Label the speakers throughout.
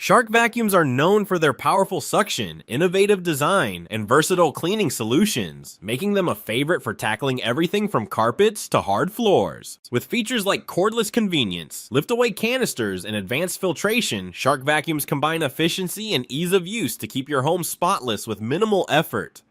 Speaker 1: Shark vacuums are known for their powerful suction, innovative design, and versatile cleaning solutions, making them a favorite for tackling everything from carpets to hard floors. With features like cordless convenience, lift-away canisters, and advanced filtration, Shark vacuums combine efficiency and ease of use to keep your home spotless with minimal effort.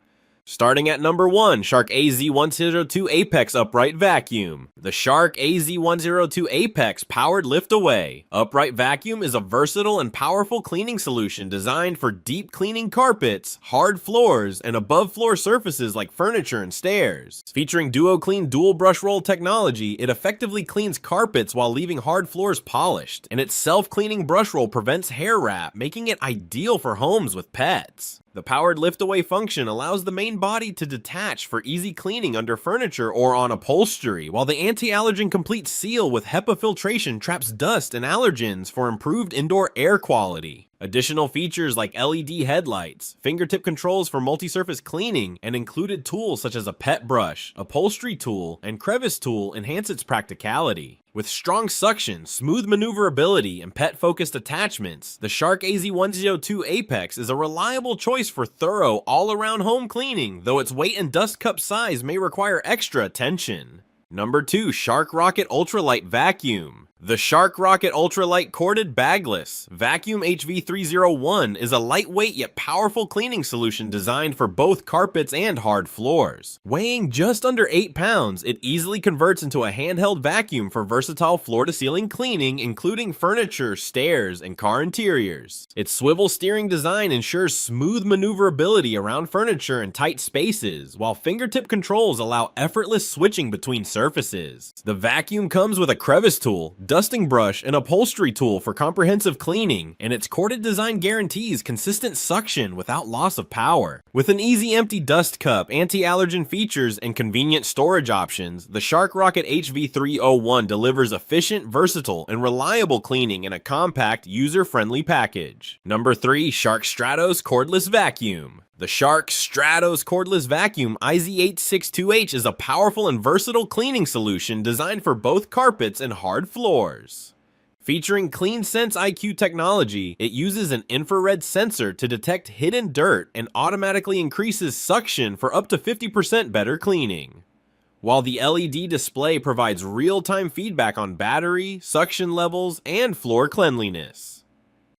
Speaker 1: Starting at number 1, Shark AZ102 Apex Upright Vacuum. The Shark AZ102 Apex Powered Lift-Away Upright Vacuum is a versatile and powerful cleaning solution designed for deep cleaning carpets, hard floors, and above-floor surfaces like furniture and stairs. Featuring DuoClean dual brush roll technology, it effectively cleans carpets while leaving hard floors polished, and its self-cleaning brush roll prevents hair wrap, making it ideal for homes with pets. The powered lift-away function allows the main body to detach for easy cleaning under furniture or on upholstery, while the anti-allergen complete seal with HEPA filtration traps dust and allergens for improved indoor air quality. Additional features like LED headlights, fingertip controls for multi-surface cleaning, and included tools such as a pet brush, upholstery tool, and crevice tool enhance its practicality. With strong suction, smooth maneuverability, and pet-focused attachments, the Shark AZ102 Apex is a reliable choice for thorough, all-around home cleaning, though its weight and dust cup size may require extra attention. Number 2, Shark Rocket Ultralight Vacuum. The Shark Rocket Ultralight Corded Bagless Vacuum HV301 is a lightweight yet powerful cleaning solution designed for both carpets and hard floors. Weighing just under 8 pounds, it easily converts into a handheld vacuum for versatile floor-to-ceiling cleaning, including furniture, stairs, and car interiors. Its swivel steering design ensures smooth maneuverability around furniture and tight spaces, while fingertip controls allow effortless switching between surfaces. The vacuum comes with a crevice tool, dusting brush, and upholstery tool for comprehensive cleaning, and its corded design guarantees consistent suction without loss of power. With an easy empty dust cup, anti-allergen features, and convenient storage options, the Shark Rocket HV301 delivers efficient, versatile, and reliable cleaning in a compact, user-friendly package. Number 3, Shark Stratos Cordless Vacuum. The Shark Stratos Cordless Vacuum IZ862H is a powerful and versatile cleaning solution designed for both carpets and hard floors. Featuring CleanSense IQ technology, it uses an infrared sensor to detect hidden dirt and automatically increases suction for up to 50% better cleaning. While the LED display provides real-time feedback on battery, suction levels, and floor cleanliness.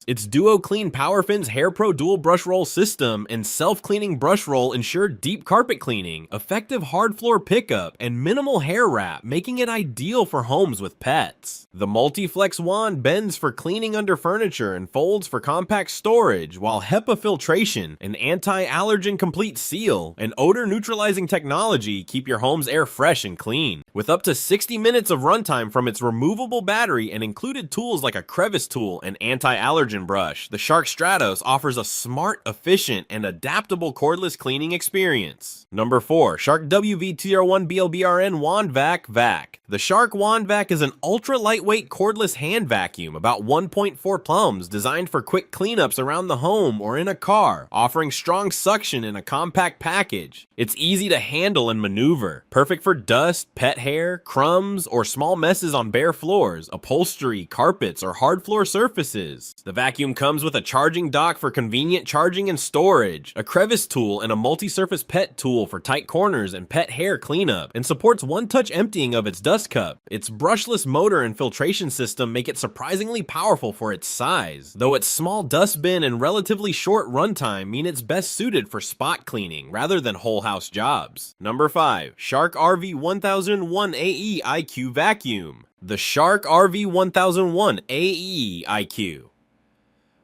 Speaker 1: Its DuoClean PowerFins Hair Pro Dual Brush Roll system and self-cleaning brush roll ensure deep carpet cleaning, effective hard floor pickup, and minimal hair wrap, making it ideal for homes with pets. The multi-flex wand bends for cleaning under furniture and folds for compact storage, while HEPA filtration, an anti-allergen complete seal, and odor-neutralizing technology keep your home's air fresh and clean. With up to 60 minutes of runtime from its removable battery and included tools like a crevice tool and anti-allergen brush, the Shark Stratos offers a smart, efficient, and adaptable cordless cleaning experience. Number 4, Shark WV201BLBRN WANDVAC Vac. The Shark WANDVAC is an ultra-lightweight cordless hand vacuum about 1.4 pounds designed for quick cleanups around the home or in a car, offering strong suction in a compact package. It's easy to handle and maneuver, perfect for dust, pet hair, crumbs, or small messes on bare floors, upholstery, carpets, or hard floor surfaces. The vacuum comes with a charging dock for convenient charging and storage, a crevice tool, and a multi-surface pet tool for tight corners and pet hair cleanup, and supports one-touch emptying of its dust cup. Its brushless motor and filtration system make it surprisingly powerful for its size, though its small dust bin and relatively short runtime mean it's best suited for spot cleaning rather than whole house jobs. Number 5, Shark RV1001 AE IQ Vacuum. The Shark RV1001 AE IQ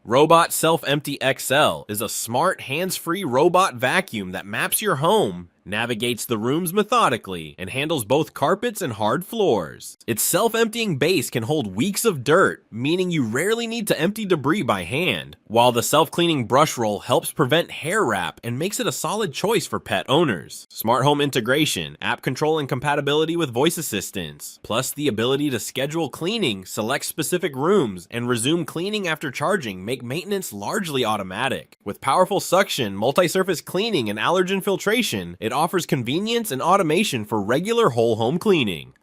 Speaker 1: Robot Self-Empty XL is a smart, hands-free robot vacuum that maps your home, navigates the rooms methodically, and handles both carpets and hard floors. Its self-emptying base can hold weeks of dirt, meaning you rarely need to empty debris by hand, while the self-cleaning brush roll helps prevent hair wrap and makes it a solid choice for pet owners. Smart home integration, app control and compatibility with voice assistants, plus the ability to schedule cleaning, select specific rooms, and resume cleaning after charging make maintenance largely automatic. With powerful suction, multi-surface cleaning, and allergen filtration, it offers convenience and automation for regular whole home cleaning.